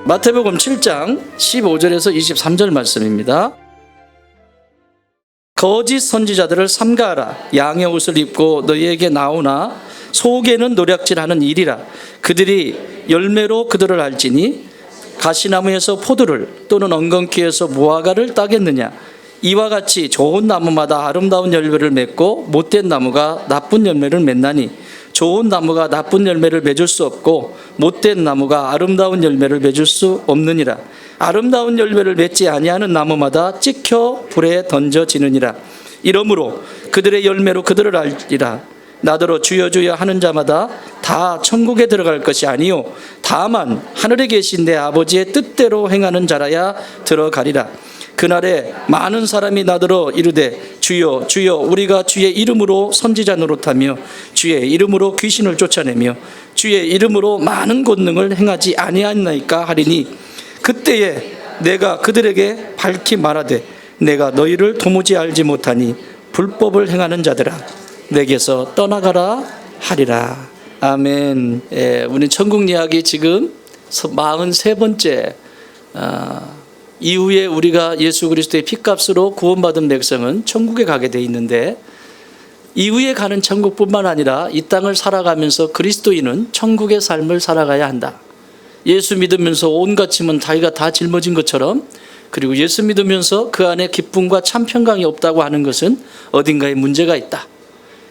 마태복음 7장 15절에서 23절 말씀입니다. 거짓 선지자들을 삼가하라. 양의 옷을 입고 너희에게 나오나 속에는 노략질하는 일이라. 그들이 열매로 그들을 알지니 가시나무에서 포도를 또는 엉겅퀴에서 무화과를 따겠느냐. 이와 같이 좋은 나무마다 아름다운 열매를 맺고 못된 나무가 나쁜 열매를 맺나니 좋은 나무가 나쁜 열매를 맺을 수 없고 못된 나무가 아름다운 열매를 맺을 수 없느니라. 아름다운 열매를 맺지 아니하는 나무마다 찍혀 불에 던져지느니라. 이러므로 그들의 열매로 그들을 알리라. 나더러 주여 주여 하는 자마다 다 천국에 들어갈 것이 아니요 다만 하늘에 계신 내 아버지의 뜻대로 행하는 자라야 들어가리라. 그날에 많은 사람이 나더러 이르되 주여 주여 우리가 주의 이름으로 선지자 노릇하며 주의 이름으로 귀신을 쫓아내며 주의 이름으로 많은 권능을 행하지 아니하나이까 하리니 그때에 내가 그들에게 밝히 말하되 내가 너희를 도무지 알지 못하니 불법을 행하는 자들아 내게서 떠나가라 하리라. 아멘. 우리 천국 이야기 지금 43번째 이후에 우리가 예수 그리스도의 피값으로 구원받은 백성은 천국에 가게 돼 있는데 이후에 가는 천국뿐만 아니라 이 땅을 살아가면서 그리스도인은 천국의 삶을 살아가야 한다. 예수 믿으면서 온갖 짐은 자기가 다 짊어진 것처럼 그리고 예수 믿으면서 그 안에 기쁨과 참 평강이 없다고 하는 것은 어딘가에 문제가 있다.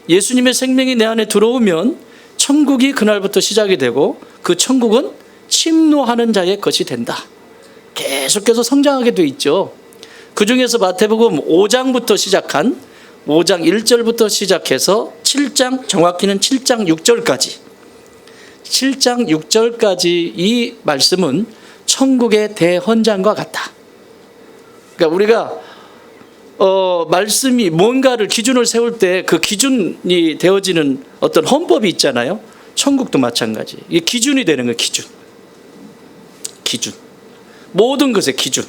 예수님의 생명이 내 안에 들어오면 천국이 그날부터 시작이 되고 그 천국은 침노하는 자의 것이 된다. 계속해서 성장하게 돼 있죠. 그 중에서 마태복음 5장부터 시작한 5장 1절부터 시작해서 7장 정확히는 7장 6절까지 7장 6절까지 이 말씀은 천국의 대헌장과 같다. 그러니까 우리가 말씀이 뭔가를 기준을 세울 때 그 기준이 되어지는 어떤 헌법이 있잖아요. 천국도 마찬가지. 이게 기준이 되는 거예요. 기준. 모든 것의 기준.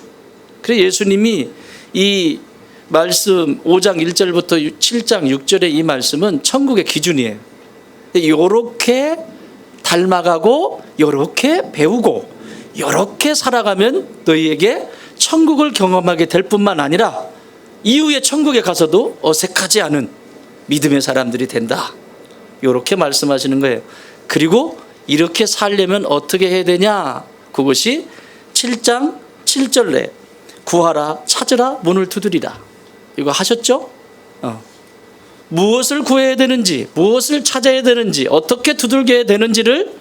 그래서 예수님이 이 말씀 5장 1절부터 7장 6절의 이 말씀은 천국의 기준이에요. 요렇게 닮아가고 요렇게 배우고 요렇게 살아가면 너희에게 천국을 경험하게 될 뿐만 아니라 이후에 천국에 가서도 어색하지 않은 믿음의 사람들이 된다. 요렇게 말씀하시는 거예요. 그리고 이렇게 살려면 어떻게 해야 되냐? 그것이 7장 7절에 구하라 찾으라 문을 두드리라. 이거 하셨죠? 무엇을 구해야 되는지 무엇을 찾아야 되는지 어떻게 두들겨야 되는지를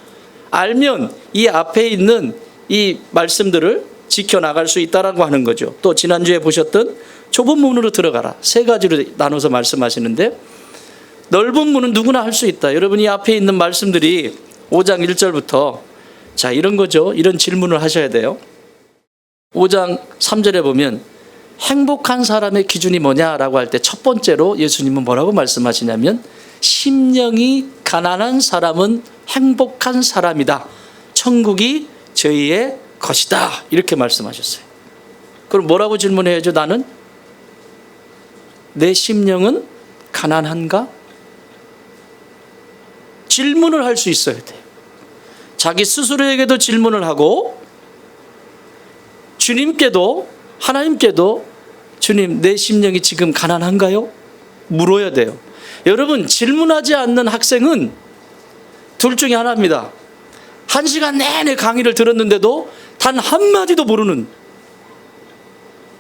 알면 이 앞에 있는 이 말씀들을 지켜나갈 수 있다라고 하는 거죠. 또 지난주에 보셨던 좁은 문으로 들어가라. 세 가지로 나눠서 말씀하시는데 넓은 문은 누구나 할 수 있다. 여러분 이 앞에 있는 말씀들이 5장 1절부터 자 이런 거죠. 이런 질문을 하셔야 돼요. 5장 3절에 보면 행복한 사람의 기준이 뭐냐라고 할 때 첫 번째로 예수님은 뭐라고 말씀하시냐면 심령이 가난한 사람은 행복한 사람이다. 천국이 저희의 것이다. 이렇게 말씀하셨어요. 그럼 뭐라고 질문해야죠? 나는 내 심령은 가난한가? 질문을 할 수 있어야 돼요. 자기 스스로에게도 질문을 하고 주님께도 하나님께도 주님 내 심령이 지금 가난한가요? 물어야 돼요. 여러분 질문하지 않는 학생은 둘 중에 하나입니다. 1시간 내내 강의를 들었는데도 단 한마디도 모르는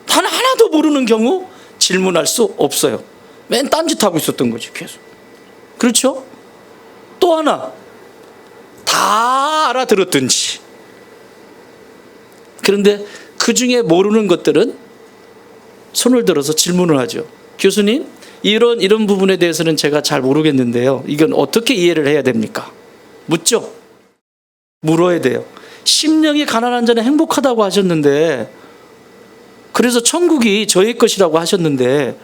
단 하나도 모르는 경우 질문할 수 없어요. 맨 딴짓하고 있었던 거지 계속. 그렇죠? 또 하나 다 알아들었든지 그런데 그 중에 모르는 것들은 손을 들어서 질문을 하죠. 교수님 이런 부분에 대해서는 제가 잘 모르겠는데요. 이건 어떻게 이해를 해야 됩니까? 묻죠. 물어야 돼요. 심령이 가난한 자는 행복하다고 하셨는데 그래서 천국이 저의 것이라고 하셨는데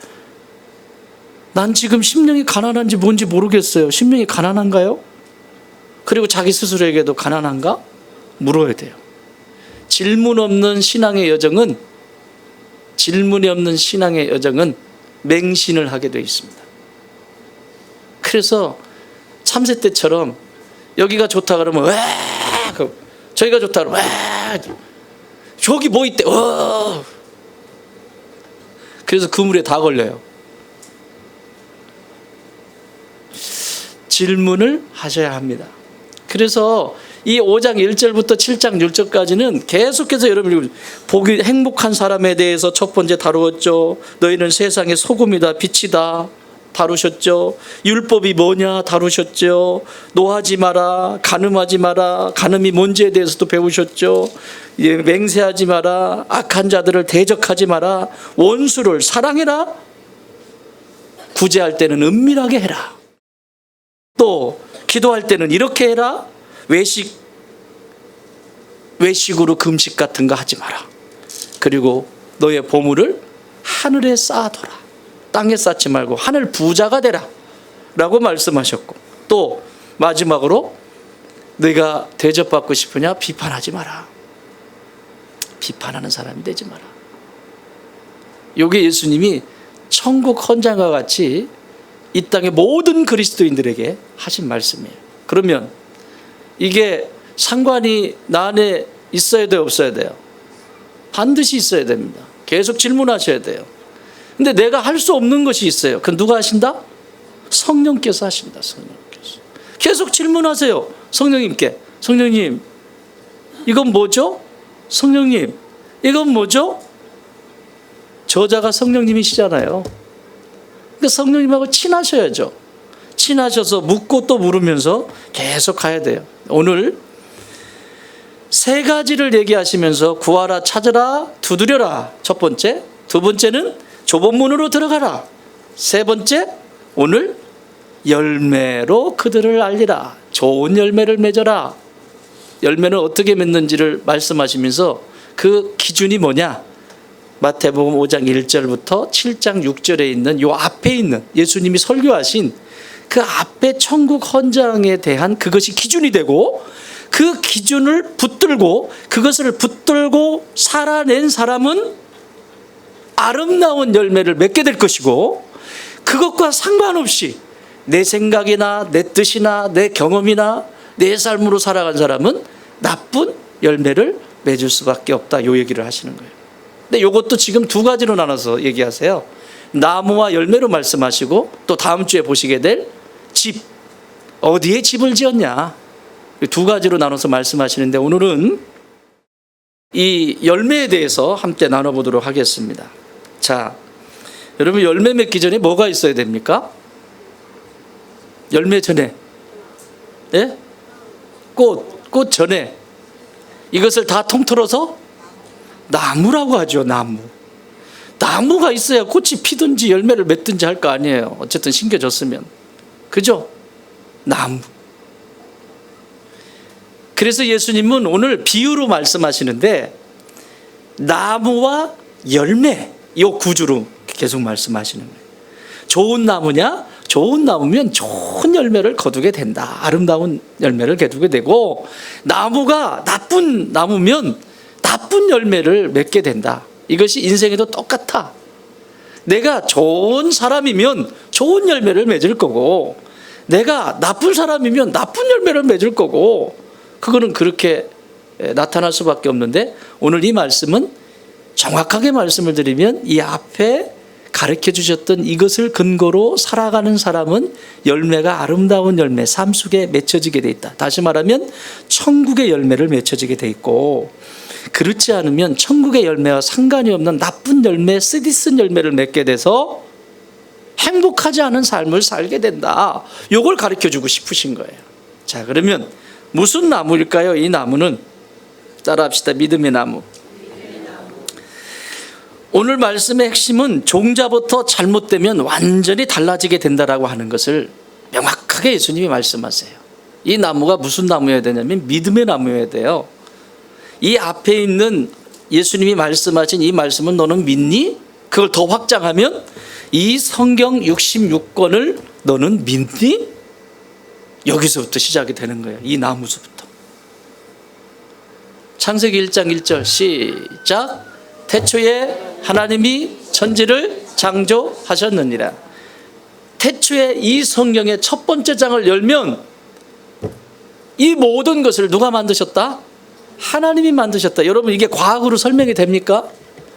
난 지금 심령이 가난한지 뭔지 모르겠어요. 심령이 가난한가요? 그리고 자기 스스로에게도 가난한가? 물어야 돼요. 질문이 없는 신앙의 여정은 맹신을 하게 되어 있습니다. 그래서 참새 때처럼 여기가 좋다 그러면 왜 저기가 좋다 그러면 왜 저기 뭐 있대. 그래서 그물에 다 걸려요. 질문을 하셔야 합니다. 그래서 이 5장 1절부터 7장 6절까지는 계속해서 여러분이 보기 행복한 사람에 대해서 첫 번째 다루었죠. 너희는 세상의 소금이다, 빛이다 다루셨죠. 율법이 뭐냐 다루셨죠. 노하지 마라, 간음하지 마라, 간음이 뭔지에 대해서도 배우셨죠. 맹세하지 마라, 악한 자들을 대적하지 마라, 원수를 사랑해라, 구제할 때는 은밀하게 해라, 또 기도할 때는 이렇게 해라, 외식으로 금식 같은 거 하지 마라, 그리고 너의 보물을 하늘에 쌓아둬라, 땅에 쌓지 말고 하늘 부자가 되라 라고 말씀하셨고, 또 마지막으로 네가 대접받고 싶으냐 비판하지 마라, 비판하는 사람이 되지 마라. 이게 예수님이 천국 헌장과 같이 이 땅의 모든 그리스도인들에게 하신 말씀이에요. 그러면 이게 상관이 나 안에 있어야 돼요, 없어야 돼요? 반드시 있어야 됩니다. 계속 질문하셔야 돼요. 근데 내가 할 수 없는 것이 있어요. 그건 누가 하신다? 성령께서 하신다. 성령께서. 계속 질문하세요. 성령님께. 성령님, 이건 뭐죠? 성령님, 이건 뭐죠? 저자가 성령님이시잖아요. 그러니까 성령님하고 친하셔야죠. 친하셔서 묻고 또 물으면서 계속 가야 돼요. 오늘 세 가지를 얘기하시면서 구하라, 찾으라, 두드려라. 첫 번째. 두 번째는 좁은 문으로 들어가라. 세 번째, 오늘 열매로 그들을 알리라. 좋은 열매를 맺어라. 열매는 어떻게 맺는지를 말씀하시면서 그 기준이 뭐냐? 마태복음 5장 1절부터 7장 6절에 있는 요 앞에 있는 예수님이 설교하신 그 앞에 천국 헌장에 대한 그것이 기준이 되고, 그 기준을 붙들고 그것을 붙들고 살아낸 사람은 아름다운 열매를 맺게 될 것이고, 그것과 상관없이 내 생각이나 내 뜻이나 내 경험이나 내 삶으로 살아간 사람은 나쁜 열매를 맺을 수밖에 없다. 요 얘기를 하시는 거예요. 근데 이것도 지금 두 가지로 나눠서 얘기하세요. 나무와 열매로 말씀하시고, 또 다음 주에 보시게 될 집, 어디에 집을 지었냐, 두 가지로 나눠서 말씀하시는데, 오늘은 이 열매에 대해서 함께 나눠보도록 하겠습니다. 자, 여러분, 열매 맺기 전에 뭐가 있어야 됩니까? 열매 전에, 예? 꽃 전에 이것을 다 통틀어서 나무라고 하죠. 나무가 있어야 꽃이 피든지 열매를 맺든지 할 거 아니에요. 어쨌든 심겨졌으면. 그죠? 나무. 그래서 예수님은 오늘 비유로 말씀하시는데, 나무와 열매, 이 구주로 계속 말씀하시는 거예요. 좋은 나무냐? 좋은 나무면 좋은 열매를 거두게 된다. 아름다운 열매를 거두게 되고, 나무가 나쁜 나무면 나쁜 열매를 맺게 된다. 이것이 인생에도 똑같아. 내가 좋은 사람이면 좋은 열매를 맺을 거고, 내가 나쁜 사람이면 나쁜 열매를 맺을 거고, 그거는 그렇게 나타날 수밖에 없는데, 오늘 이 말씀은 정확하게 말씀을 드리면 이 앞에 가르쳐 주셨던 이것을 근거로 살아가는 사람은 열매가 아름다운 열매, 삶 속에 맺혀지게 돼 있다. 다시 말하면 천국의 열매를 맺혀지게 돼 있고, 그렇지 않으면 천국의 열매와 상관이 없는 나쁜 열매, 쓰디쓴 열매를 맺게 돼서 행복하지 않은 삶을 살게 된다. 이걸 가르쳐 주고 싶으신 거예요. 자, 그러면 무슨 나무일까요? 이 나무는 따라합시다. 믿음의 나무. 오늘 말씀의 핵심은 종자부터 잘못되면 완전히 달라지게 된다라고 하는 것을 명확하게 예수님이 말씀하세요. 이 나무가 무슨 나무여야 되냐면 믿음의 나무여야 돼요. 이 앞에 있는 예수님이 말씀하신 이 말씀은 너는 믿니? 그걸 더 확장하면 이 성경 66권을 너는 믿니? 여기서부터 시작이 되는 거예요. 이 나무서부터. 창세기 1장 1절 시작. 태초에 하나님이 천지를 창조하셨느니라. 태초에 이 성경의 첫 번째 장을 열면 이 모든 것을 누가 만드셨다? 하나님이 만드셨다. 여러분, 이게 과학으로 설명이 됩니까?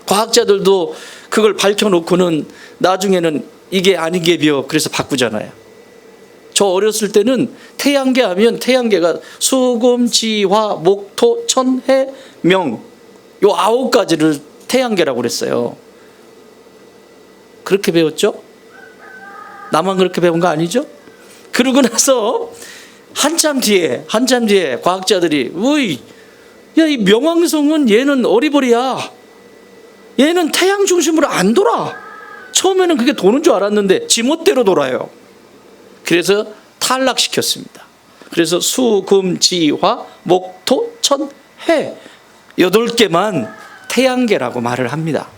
과학자들도 그걸 밝혀놓고는 나중에는 이게 아닌 게 비어 그래서 바꾸잖아요. 저 어렸을 때는 태양계 하면 태양계가 수금, 지화, 목, 토, 천, 해, 명, 요 9가지를 태양계라고 그랬어요. 그렇게 배웠죠? 나만 그렇게 배운 거 아니죠? 그러고 나서 한참 뒤에 과학자들이 야, 이 명왕성은 얘는 어리버리야. 얘는 태양 중심으로 안 돌아. 처음에는 그게 도는 줄 알았는데 지멋대로 돌아요. 그래서 탈락시켰습니다. 그래서 수, 금, 지, 화, 목, 토, 천, 해 8개만 태양계라고 말을 합니다.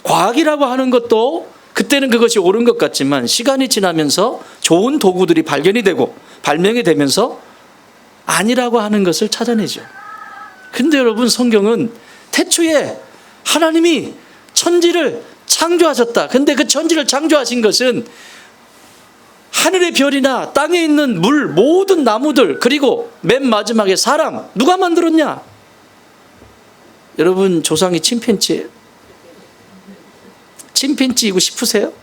과학이라고 하는 것도 그때는 그것이 옳은 것 같지만 시간이 지나면서 좋은 도구들이 발견이 되고 발명이 되면서 아니라고 하는 것을 찾아내죠. 근데 여러분, 성경은 태초에 하나님이 천지를 창조하셨다. 근데 그 천지를 창조하신 것은 하늘의 별이나 땅에 있는 물, 모든 나무들, 그리고 맨 마지막에 사람, 누가 만들었냐? 여러분, 조상이 침팬지예요? 침팬지이고 싶으세요?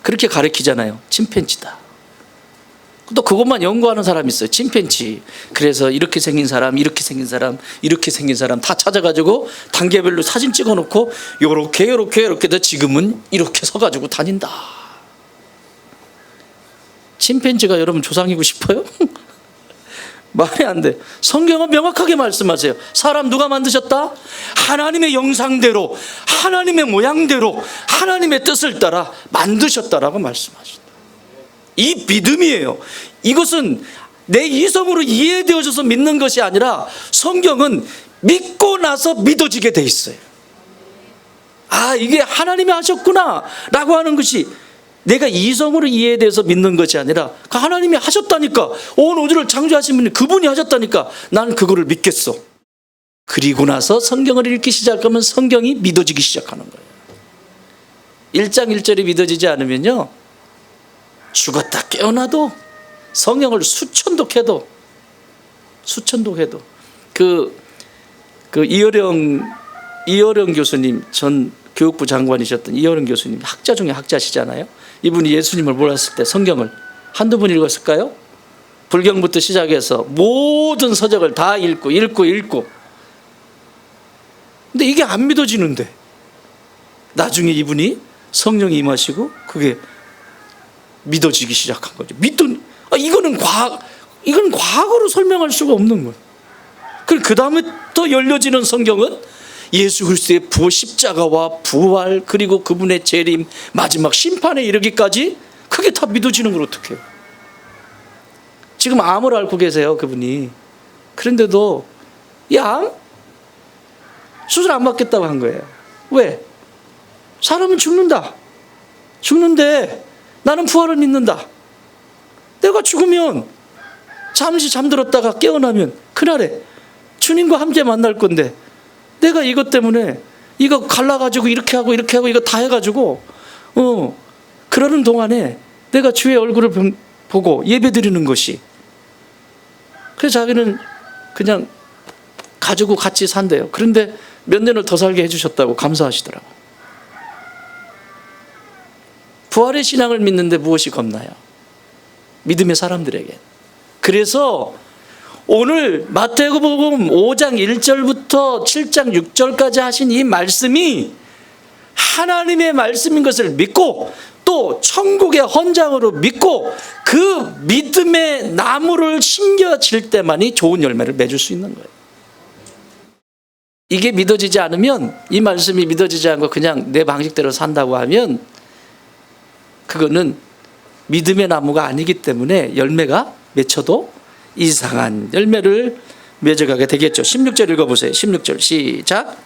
그렇게 가르치잖아요. 침팬지다. 또 그것만 연구하는 사람이 있어요. 침팬지. 그래서 이렇게 생긴 사람, 이렇게 생긴 사람, 이렇게 생긴 사람 다 찾아가지고 단계별로 사진 찍어놓고 요렇게 돼 지금은 이렇게 서가지고 다닌다. 침팬지가 여러분 조상이고 싶어요? 말이 안 돼. 성경은 명확하게 말씀하세요. 사람 누가 만드셨다? 하나님의 영상대로, 하나님의 모양대로, 하나님의 뜻을 따라 만드셨다라고 말씀하셨다. 이 믿음이에요. 이것은 내 이성으로 이해되어져서 믿는 것이 아니라 성경은 믿고 나서 믿어지게 돼 있어요. 아, 이게 하나님이 하셨구나 라고 하는 것이 내가 이성으로 이해돼서 믿는 것이 아니라 하나님이 하셨다니까, 온 우주를 창조하신 분이 그분이 하셨다니까 나는 그거를 믿겠어. 그리고 나서 성경을 읽기 시작하면 성경이 믿어지기 시작하는 거예요. 1장 1절이 믿어지지 않으면요, 죽었다 깨어나도 성경을 수천독해도 그 이어령 교수님, 전 교육부 장관이셨던 이어령 교수님, 학자 중에 학자시잖아요. 이분이 예수님을 몰랐을 때 성경을 한두 번 읽었을까요? 불경부터 시작해서 모든 서적을 다 읽고 근데 이게 안 믿어지는데 나중에 이분이 성령이 임하시고 그게 믿어지기 시작한 거죠. 이거는 과학으로 설명할 수가 없는 거예요. 그 다음에 또 열려지는 성경은 예수 그리스도의 십자가와 부활, 그리고 그분의 재림, 마지막 심판에 이르기까지 그게 다 믿어지는 걸 어떻게 해요? 지금 암을 앓고 계세요, 그분이. 그런데도 양 수술 안 받겠다고 한 거예요. 왜? 사람은 죽는데 나는 부활을 믿는다. 내가 죽으면 잠시 잠들었다가 깨어나면 그날에 주님과 함께 만날 건데 내가 이것 때문에 이거 갈라가지고 이렇게 하고 이거 다 해가지고 그러는 동안에 내가 주의 얼굴을 보고 예배드리는 것이, 그래서 자기는 그냥 가지고 같이 산대요. 그런데 몇 년을 더 살게 해주셨다고 감사하시더라고. 부활의 신앙을 믿는데 무엇이 겁나요? 믿음의 사람들에게. 그래서 오늘 마태복음 5장 1절부터 7장 6절까지 하신 이 말씀이 하나님의 말씀인 것을 믿고 또 천국의 헌장으로 믿고 그 믿음의 나무를 심겨질 때만이 좋은 열매를 맺을 수 있는 거예요. 이게 믿어지지 않으면, 이 말씀이 믿어지지 않고 그냥 내 방식대로 산다고 하면 그거는 믿음의 나무가 아니기 때문에 열매가 맺혀도 이상한 열매를 맺어가게 되겠죠. 16절 읽어보세요. 16절 시작.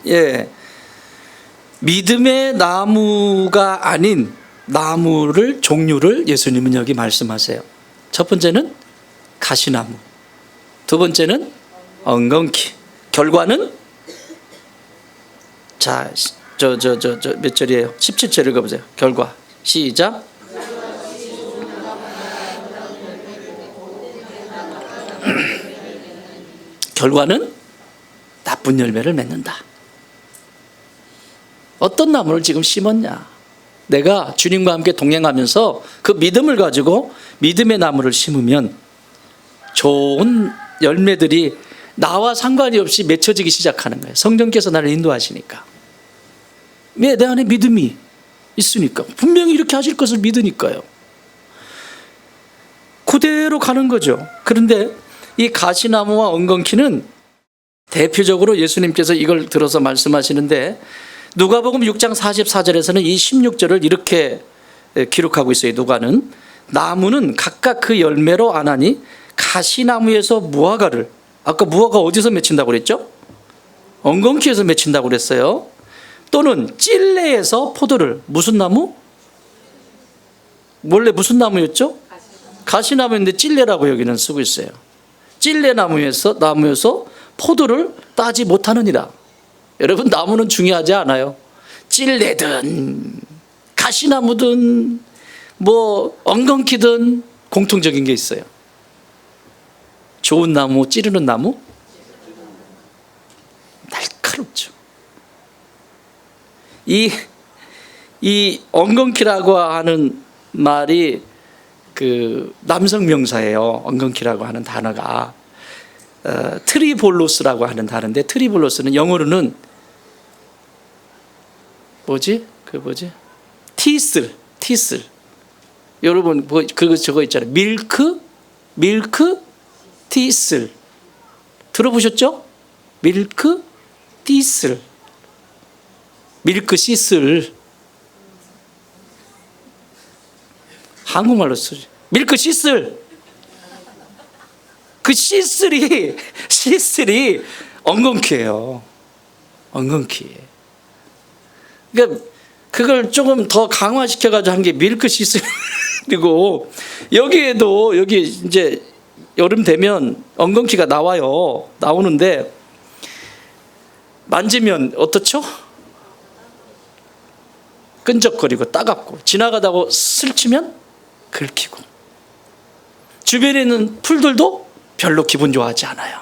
예, 믿음의 나무가 아닌 나무를, 종류를 예수님은 여기 말씀하세요. 첫 번째는 가시나무, 두 번째는 엉겅퀴. 결과는 자 몇 절이에요? 17절 읽어보세요. 결과 시작. 결과는 나쁜 열매를 맺는다. 어떤 나무를 지금 심었냐? 내가 주님과 함께 동행하면서 그 믿음을 가지고 믿음의 나무를 심으면 좋은 열매들이 나와 상관이 없이 맺혀지기 시작하는 거예요. 성령께서 나를 인도하시니까. 내 안에 믿음이 있으니까. 분명히 이렇게 하실 것을 믿으니까요. 그대로 가는 거죠. 그런데 이 가시나무와 엉겅퀴는 대표적으로 예수님께서 이걸 들어서 말씀하시는데 누가복음 6장 44절에서는 이 16절을 이렇게 기록하고 있어요. 누가는 나무는 각각 그 열매로 아나니 가시나무에서 무화과를, 아까 무화과 어디서 맺힌다고 그랬죠? 엉겅퀴에서 맺힌다고 그랬어요. 또는 찔레에서 포도를. 무슨 나무? 원래 무슨 나무였죠? 가시나무인데 찔레라고 여기는 쓰고 있어요. 찔레나무에서 포도를 따지 못하느니라. 여러분, 나무는 중요하지 않아요. 찔레든 가시나무든 엉겅퀴든 공통적인 게 있어요. 좋은 나무, 찌르는 나무? 날카롭죠. 이 엉겅퀴라고 하는 말이 그 남성 명사예요. 엉겅퀴라고 하는 단어가 트리볼로스라고 하는 단어인데, 트리볼로스는 영어로는 티슬. 여러분 그거 저거 있잖아요. 밀크 티슬 들어보셨죠? 밀크 티슬, 밀크 시슬. 한국말로 쓰죠. 밀크 시슬. 그 시슬이 엉겅퀴예요. 엉겅퀴. 그러니까 그걸 조금 더 강화시켜가지고 한 게 밀크 시슬이고, 여기에도 여기 이제 여름 되면 엉겅퀴가 나오는데 만지면 어떻죠? 끈적거리고 따갑고, 지나가다가 스치면 긁히고, 주변에 있는 풀들도 별로 기분 좋아하지 않아요.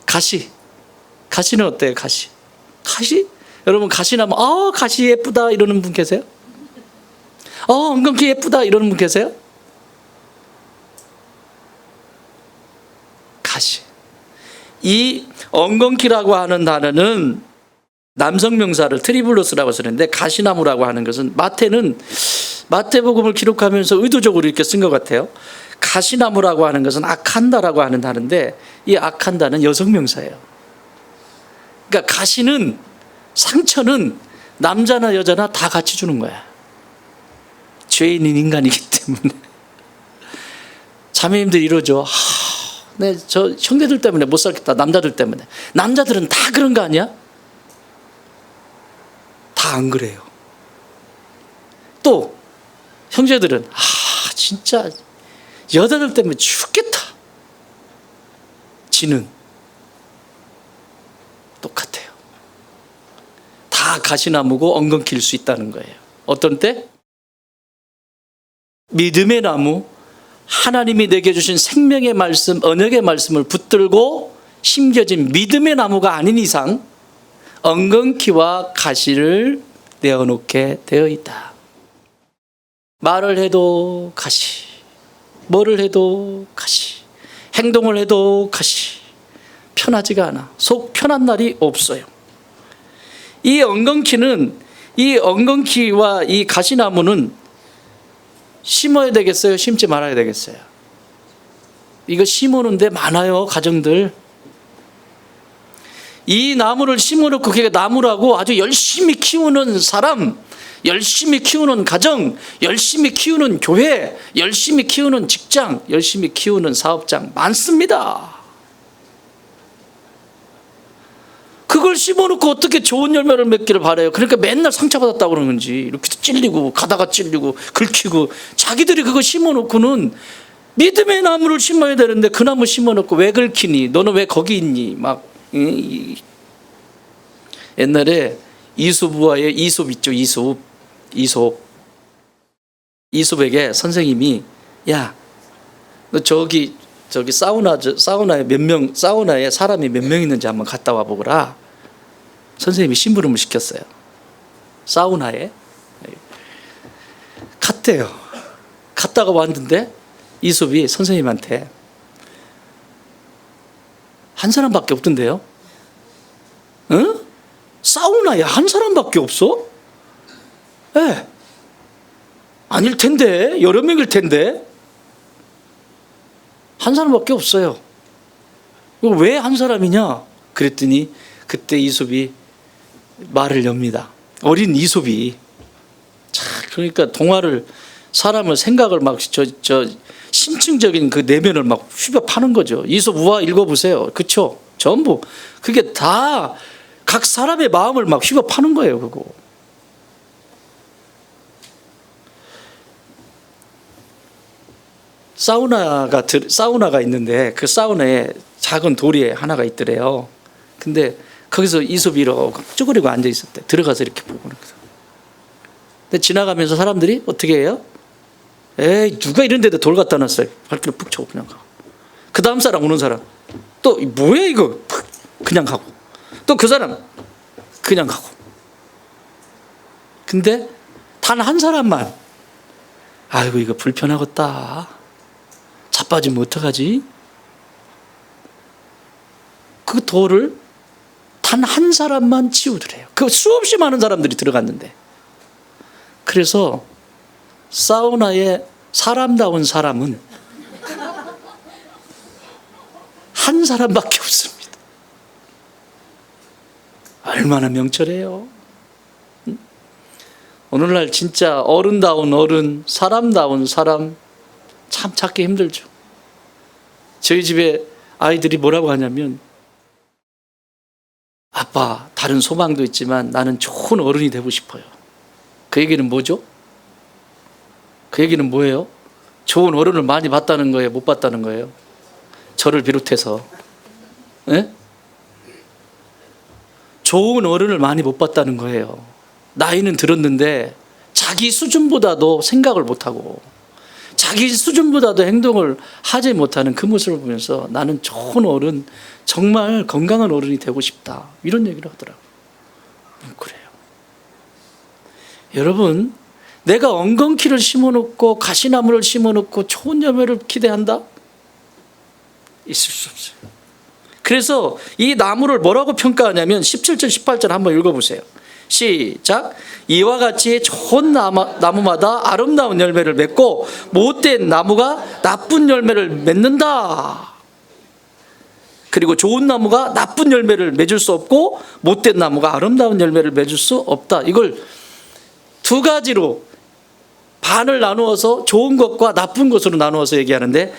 가시는 어때요? 가시? 여러분, 가시나무 가시 예쁘다 이러는 분 계세요? 엉겅퀴 예쁘다 이러는 분 계세요? 가시. 이 엉겅퀴라고 하는 단어는 남성 명사를 트리블로스라고 쓰는데, 가시나무라고 하는 것은 마태복음을 기록하면서 의도적으로 이렇게 쓴 것 같아요. 가시나무라고 하는 것은 아칸다라고 하는 단어인데, 이 아칸다는 여성 명사예요. 그러니까 상처는 남자나 여자나 다 같이 주는 거야. 죄인인 인간이기 때문에. 자매님들이 이러죠. 저 형제들 때문에 못 살겠다. 남자들 때문에. 남자들은 다 그런 거 아니야? 다 안 그래요. 또 형제들은 진짜 여자들 때문에 죽겠다. 지는 똑같아요. 다 가시나무고 엉겅퀴일 수 있다는 거예요. 어떤 때? 믿음의 나무, 하나님이 내게 주신 생명의 말씀, 언약의 말씀을 붙들고 심겨진 믿음의 나무가 아닌 이상 엉겅퀴와 가시를 내어놓게 되어 있다. 말을 해도 가시, 뭐를 해도 가시, 행동을 해도 가시. 편하지가 않아. 속 편한 날이 없어요. 이 엉겅퀴와 이 가시나무는 심어야 되겠어요? 심지 말아야 되겠어요? 이거 심어놓은 데 많아요, 가정들. 이 나무를 심어놓고 그게 나무라고 아주 열심히 키우는 사람, 열심히 키우는 가정, 열심히 키우는 교회, 열심히 키우는 직장, 열심히 키우는 사업장 많습니다. 그걸 심어놓고 어떻게 좋은 열매를 맺기를 바라요? 그러니까 맨날 상처받았다고 그러는 건지, 이렇게 찔리고 가다가 찔리고 긁히고. 자기들이 그거 심어놓고는 믿음의 나무를 심어야 되는데 그 나무 심어놓고 왜 긁히니? 너는 왜 거기 있니? 막 옛날에 이솝우와의 이솝 있죠. 이솝에게 선생님이 야, 너 저기 사우나에 사람이 몇 명 있는지 한번 갔다 와 보거라. 선생님이 심부름을 시켰어요. 사우나에 갔대요. 갔다가 왔는데 이솝이 선생님한테 한 사람밖에 없던데요. 응? 사우나에 한 사람밖에 없어? 네. 아닐 텐데, 여러 명일 텐데 한 사람밖에 없어요. 왜 한 사람이냐? 그랬더니 그때 이솝이 말을 엽니다. 어린 이솝이. 자, 그러니까 사람을 생각을 막 심층적인 그 내면을 막 휘벼 파는 거죠. 이솝 우화 읽어보세요. 그렇죠? 전부 그게 다 각 사람의 마음을 막 휘벼 파는 거예요. 그거. 사우나가 있는데 그 사우나에 작은 돌이 하나가 있더래요. 근데 거기서 이솝이 이렇게 쭈그리고 앉아 있었대. 들어가서 이렇게 보고 그러는 거죠. 근데 지나가면서 사람들이 어떻게 해요? 에이, 누가 이런 데다 돌 갖다 놨어요. 발길을 푹 차고 그냥 가고. 그 다음 사람 오는 사람 또 뭐야 이거 그냥 가고, 또 그 사람 그냥 가고. 근데 단 한 사람만 아이고 이거 불편하겠다, 자빠지면 어떡하지? 그 돌을 단 한 사람만 치우더래요. 그 수없이 많은 사람들이 들어갔는데. 그래서 사우나에 사람다운 사람은 한 사람밖에 없습니다. 얼마나 명철해요. 오늘날 진짜 어른다운 어른, 사람다운 사람 참 찾기 힘들죠. 저희 집에 아이들이 뭐라고 하냐면 아빠, 다른 소망도 있지만 나는 좋은 어른이 되고 싶어요. 그 얘기는 뭐죠? 그 얘기는 뭐예요? 좋은 어른을 많이 봤다는 거예요? 못 봤다는 거예요? 저를 비롯해서. 네? 좋은 어른을 많이 못 봤다는 거예요. 나이는 들었는데 자기 수준보다도 생각을 못하고 자기 수준보다도 행동을 하지 못하는 그 모습을 보면서 나는 좋은 어른, 정말 건강한 어른이 되고 싶다, 이런 얘기를 하더라고요. 그래요. 여러분, 내가 엉겅퀴를 심어놓고 가시나무를 심어놓고 좋은 열매를 기대한다? 있을 수 없어요. 그래서 이 나무를 뭐라고 평가하냐면 17절 18절 한번 읽어보세요. 시작. 이와 같이 좋은 나무마다 아름다운 열매를 맺고 못된 나무가 나쁜 열매를 맺는다. 그리고 좋은 나무가 나쁜 열매를 맺을 수 없고 못된 나무가 아름다운 열매를 맺을 수 없다. 이걸 두 가지로 반을 나누어서 좋은 것과 나쁜 것으로 나누어서 얘기하는데,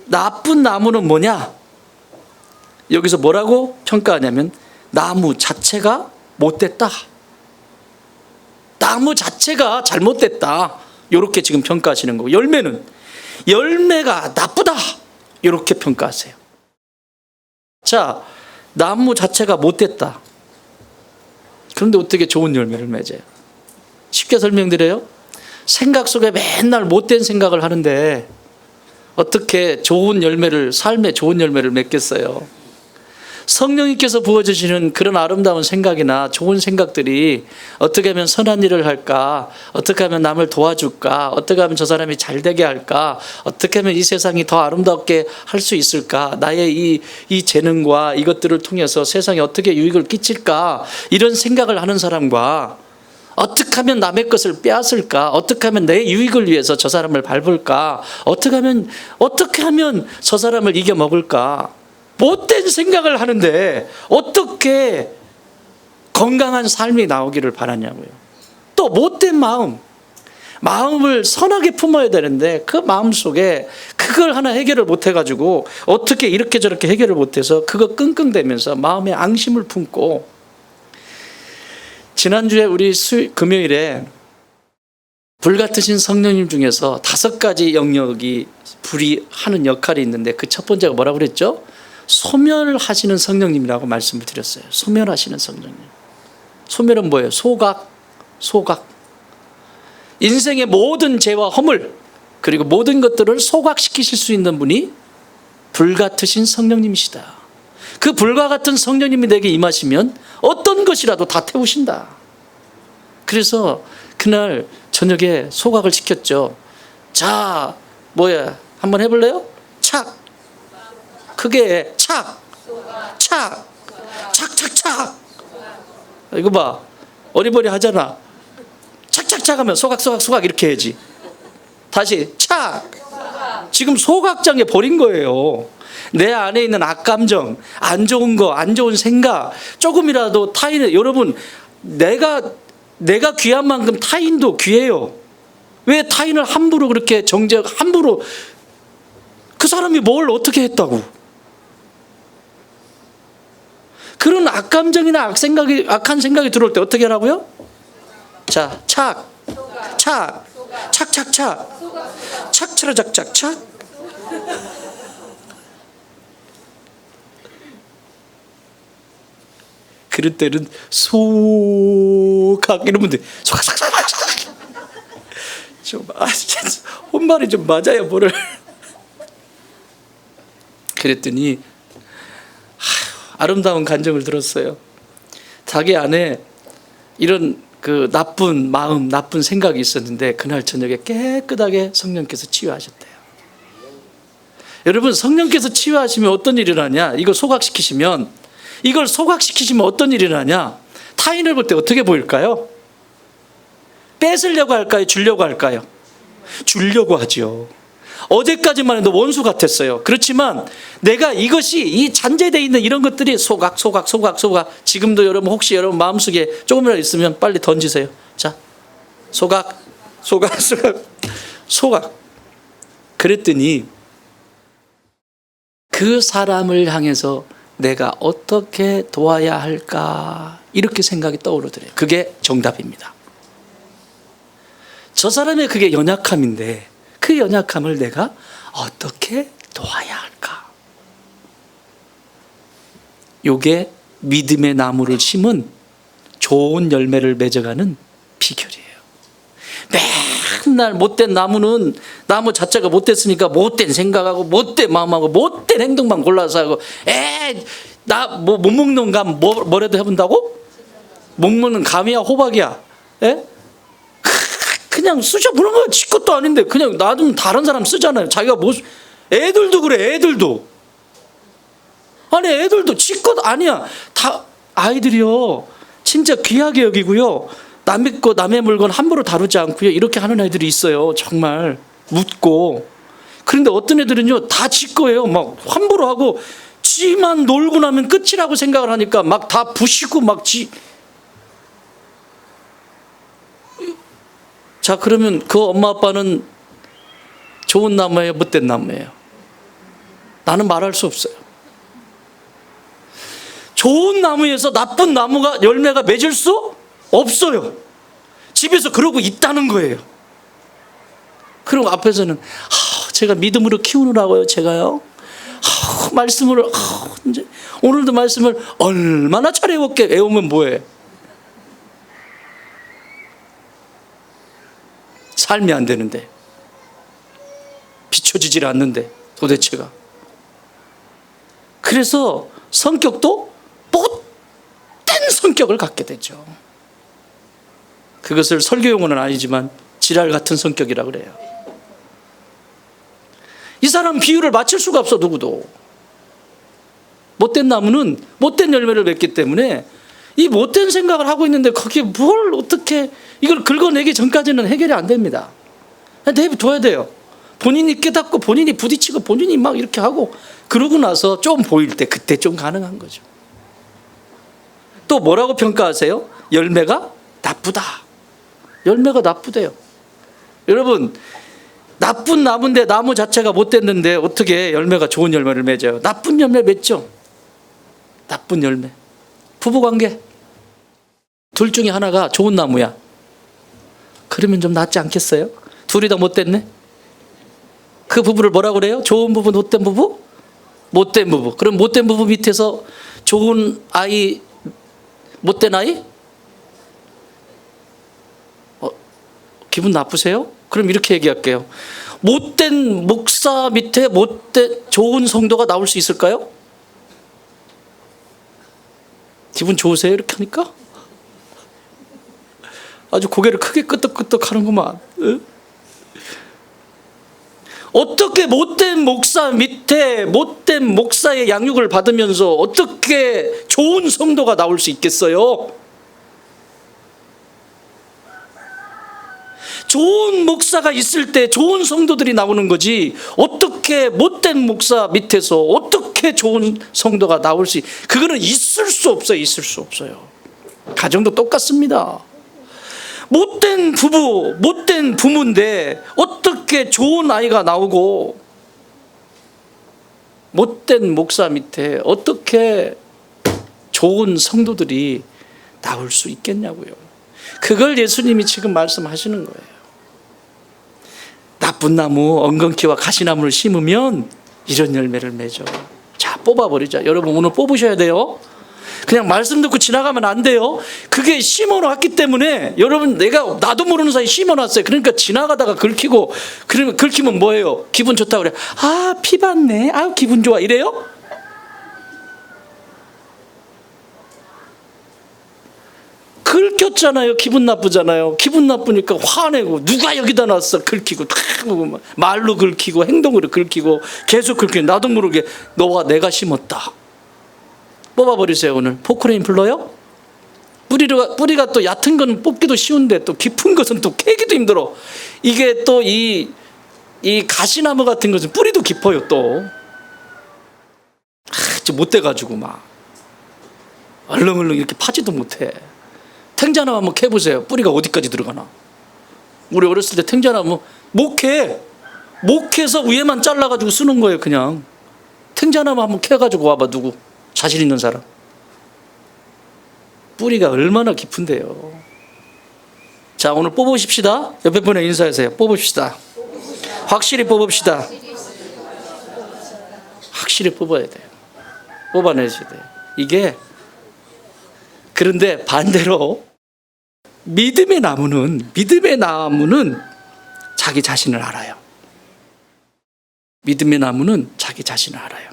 나쁜 나무는 뭐냐? 여기서 뭐라고 평가하냐면 나무 자체가 못됐다, 나무 자체가 잘못됐다, 이렇게 지금 평가하시는 거고, 열매가 나쁘다, 이렇게 평가하세요. 자, 나무 자체가 못됐다. 그런데 어떻게 좋은 열매를 맺어요? 쉽게 설명드려요. 생각 속에 맨날 못된 생각을 하는데 어떻게 삶의 좋은 열매를 맺겠어요? 성령님께서 부어주시는 그런 아름다운 생각이나 좋은 생각들이 어떻게 하면 선한 일을 할까, 어떻게 하면 남을 도와줄까, 어떻게 하면 저 사람이 잘 되게 할까, 어떻게 하면 이 세상이 더 아름답게 할 수 있을까, 나의 이 재능과 이것들을 통해서 세상에 어떻게 유익을 끼칠까, 이런 생각을 하는 사람과 어떻게 하면 남의 것을 빼앗을까, 어떻게 하면 내 유익을 위해서 저 사람을 밟을까, 어떻게 하면 저 사람을 이겨먹을까, 못된 생각을 하는데 어떻게 건강한 삶이 나오기를 바라냐고요. 또 못된 마음을 선하게 품어야 되는데 그 마음 속에 그걸 하나 해결을 못 해가지고 어떻게 이렇게 저렇게 해결을 못해서 그거 끙끙대면서 마음에 앙심을 품고. 지난주에 우리 금요일에 불같으신 성령님 중에서 5가지 영역이 불이 하는 역할이 있는데 그 첫 번째가 뭐라고 그랬죠? 소멸하시는 성령님이라고 말씀을 드렸어요. 소멸하시는 성령님. 소멸은 뭐예요? 소각. 인생의 모든 죄와 허물, 그리고 모든 것들을 소각시키실 수 있는 분이 불같으신 성령님이시다. 그 불과 같은 성령님이 내게 임하시면 어떤 것이라도 다 태우신다. 그래서 그날 저녁에 소각을 시켰죠. 자, 뭐야? 한번 해볼래요? 착. 크게 착. 착. 착착착. 이거 봐. 어리버리 하잖아. 착착착 하면 소각 이렇게 해야지. 다시 착. 지금 소각장에 버린 거예요. 내 안에 있는 악감정, 안 좋은 거, 안 좋은 생각, 조금이라도 타인을, 여러분, 내가 귀한 만큼 타인도 귀해요. 왜 타인을 함부로 그렇게 함부로, 그 사람이 뭘 어떻게 했다고. 그런 악감정이나 악한 생각이 들어올 때 어떻게 하라고요? 자, 착. 착차라작작착. 그럴 때는 소각 이러면 돼. 소각삭삭삭. 좀 혼말이 좀 맞아요, 뭐를. 그랬더니 아름다운 간증을 들었어요. 자기 안에 이런 그 나쁜 마음, 나쁜 생각이 있었는데 그날 저녁에 깨끗하게 성령께서 치유하셨대요. 여러분, 성령께서 치유하시면 어떤 일이 일어나냐? 이걸 소각시키시면 어떤 일이 일어나냐? 타인을 볼 때 어떻게 보일까요? 뺏으려고 할까요? 주려고 할까요? 주려고 하죠. 어제까지만 해도 원수 같았어요. 그렇지만 내가 이것이, 이 잔재되어 있는 이런 것들이 소각. 지금도 여러분, 혹시 여러분 마음속에 조금이라도 있으면 빨리 던지세요. 자, 소각. 그랬더니 그 사람을 향해서 내가 어떻게 도와야 할까, 이렇게 생각이 떠오르더래요. 그게 정답입니다. 저 사람의 그게 연약함인데 그 연약함을 내가 어떻게 도와야 할까? 요게 믿음의 나무를 심은 좋은 열매를 맺어가는 비결이에요. 맨날 못된 나무는 나무 자체가 못됐으니까 못된 생각하고 못된 마음하고 못된 행동만 골라서 하고, 나 뭐 못 먹는 감 뭐라도 해본다고? 못 먹는 감이야 호박이야? 그냥 쑤셔보는 거 지 것도 아닌데 그냥 놔두면 다른 사람 쓰잖아요. 자기가 애들도 그래. 애들도 지 것 아니야. 다 아이들이요, 진짜 귀하게 여기고요, 남의 거 남의 물건 함부로 다루지 않고요, 이렇게 하는 애들이 있어요. 정말 묻고. 그런데 어떤 애들은요 다 지 거예요. 막 함부로 하고 지만 놀고 나면 끝이라고 생각을 하니까 막 다 부시고 막 지. 자, 그러면 그 엄마 아빠는 좋은 나무예요, 못된 나무예요? 나는 말할 수 없어요. 좋은 나무에서 나쁜 나무가 열매가 맺을 수 없어요. 집에서 그러고 있다는 거예요. 그리고 앞에서는 제가 믿음으로 키우느라고요, 제가요. 말씀을 이제 오늘도 말씀을 얼마나 잘 외우면 뭐해? 삶이 안 되는데, 비춰지질 않는데 도대체가. 그래서 성격도 못된 성격을 갖게 되죠. 그것을 설교 용어는 아니지만 지랄 같은 성격이라고 그래요. 이 사람 비유를 맞출 수가 없어, 누구도. 못된 나무는 못된 열매를 맺기 때문에 이 못된 생각을 하고 있는데 거기에 뭘 어떻게 이걸 긁어내기 전까지는 해결이 안 됩니다. 내버려둬야 돼요. 본인이 깨닫고 본인이 부딪히고 본인이 막 이렇게 하고 그러고 나서 좀 보일 때 그때 좀 가능한 거죠. 또 뭐라고 평가하세요? 열매가 나쁘다. 열매가 나쁘대요. 여러분, 나쁜 나무인데 나무 자체가 못 됐는데 어떻게 열매가 좋은 열매를 맺어요? 나쁜 열매 맺죠. 나쁜 열매. 부부관계 둘 중에 하나가 좋은 나무야. 그러면 좀 낫지 않겠어요? 둘이 다 못됐네. 그 부부를 뭐라고 그래요? 좋은 부부, 못된 부부? 못된 부부. 그럼 못된 부부 밑에서 좋은 아이, 못된 아이? 기분 나쁘세요? 그럼 이렇게 얘기할게요. 못된 목사 밑에 못된 좋은 성도가 나올 수 있을까요? 기분 좋으세요? 이렇게 하니까? 아주 고개를 크게 끄덕끄덕 하는구만. 어떻게 못된 목사 밑에 못된 목사의 양육을 받으면서 어떻게 좋은 성도가 나올 수 있겠어요? 좋은 목사가 있을 때 좋은 성도들이 나오는 거지, 어떻게 못된 목사 밑에서 어떻게 좋은 성도가 나올 수 그거는 있을 수 없어요. 있을 수 없어요. 가정도 똑같습니다. 못된 부부, 못된 부모인데 어떻게 좋은 아이가 나오고, 못된 목사 밑에 어떻게 좋은 성도들이 나올 수 있겠냐고요. 그걸 예수님이 지금 말씀하시는 거예요. 나쁜 나무, 엉겅퀴와 가시나무를 심으면 이런 열매를 맺어. 자, 뽑아버리자. 여러분 오늘 뽑으셔야 돼요. 그냥 말씀 듣고 지나가면 안 돼요. 그게 심어놨기 때문에 여러분, 나도 모르는 사이에 심어놨어요. 그러니까 지나가다가 긁히고, 그러면 긁히면 뭐예요? 기분 좋다고 그래. 아, 피 받네. 아, 기분 좋아. 이래요? 긁혔잖아요. 기분 나쁘잖아요. 기분 나쁘니까 화내고, 누가 여기다 놨어? 긁히고, 말로 긁히고, 행동으로 긁히고, 계속 긁히고, 나도 모르게 너와 내가 심었다. 뽑아버리세요. 오늘 포크레인 불러요? 뿌리가 또 얕은 건 뽑기도 쉬운데 또 깊은 것은 또 캐기도 힘들어. 이게 또 이 가시나무 같은 것은 뿌리도 깊어요. 또 못 돼가지고 막 얼렁얼렁 이렇게 파지도 못해. 탱자나무 한번 캐보세요. 뿌리가 어디까지 들어가나. 우리 어렸을 때 탱자나무 못 캐서 위에만 잘라가지고 쓰는 거예요. 그냥 탱자나무 한번 캐가지고 와봐. 누구 자신 있는 사람. 뿌리가 얼마나 깊은데요. 자, 오늘 뽑으십시다. 옆에 분에 인사하세요. 뽑읍시다. 확실히 뽑읍시다. 확실히 뽑아야 돼요. 뽑아내셔야 돼요. 이게, 그런데 반대로 믿음의 나무는 자기 자신을 알아요. 믿음의 나무는 자기 자신을 알아요.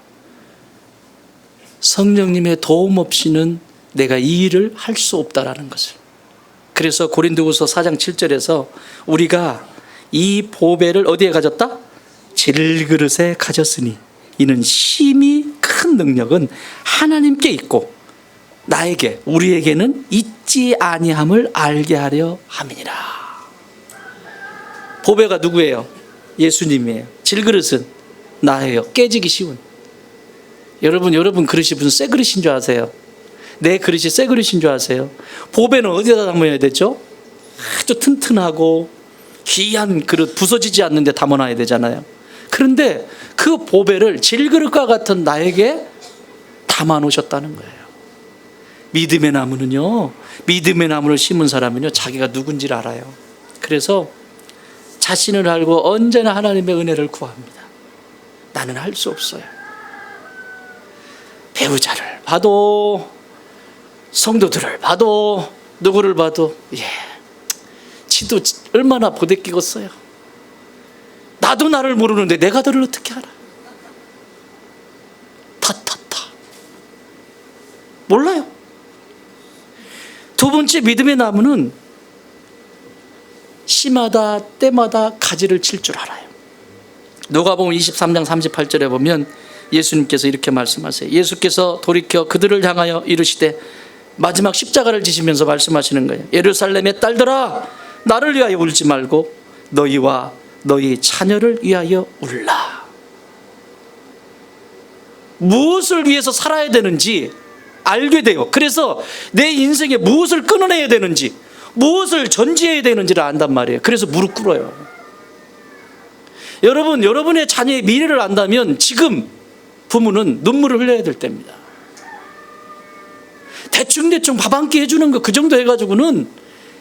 성령님의 도움 없이는 내가 이 일을 할 수 없다라는 것을. 그래서 고린도후서 4장 7절에서 우리가 이 보배를 어디에 가졌다? 질그릇에 가졌으니 이는 심히 큰 능력은 하나님께 있고 우리에게는 있지 아니함을 알게 하려 함이니라. 보배가 누구예요? 예수님이에요. 질그릇은 나예요. 깨지기 쉬운. 여러분 그릇이 무슨 새 그릇인 줄 아세요? 내 그릇이 새 그릇인 줄 아세요? 보배는 어디다 담아야 되죠? 아주 튼튼하고 귀한 그릇, 부서지지 않는데 담아놔야 되잖아요. 그런데 그 보배를 질그릇과 같은 나에게 담아 놓으셨다는 거예요. 믿음의 나무는요, 믿음의 나무를 심은 사람은요, 자기가 누군지를 알아요. 그래서 자신을 알고 언제나 하나님의 은혜를 구합니다. 나는 할 수 없어요. 배우자를 봐도, 성도들을 봐도, 누구를 봐도, 지도 얼마나 보대끼겠어요. 나도 나를 모르는데 내가 너를 어떻게 알아? 몰라요. 두 번째, 믿음의 나무는 씨마다 때마다 가지를 칠 줄 알아요. 누가복음 23장 38절에 보면 예수님께서 이렇게 말씀하세요. 예수께서 돌이켜 그들을 향하여 이르시되, 마지막 십자가를 지시면서 말씀하시는 거예요. 예루살렘의 딸들아, 나를 위하여 울지 말고 너희와 너희 자녀를 위하여 울라. 무엇을 위해서 살아야 되는지 알게 돼요. 그래서 내 인생에 무엇을 끊어내야 되는지, 무엇을 전지해야 되는지를 안단 말이에요. 그래서 무릎 꿇어요. 여러분의 자녀의 미래를 안다면 지금 부모는 눈물을 흘려야 될 때입니다. 대충 밥 한 끼 해주는 거 그 정도 해가지고는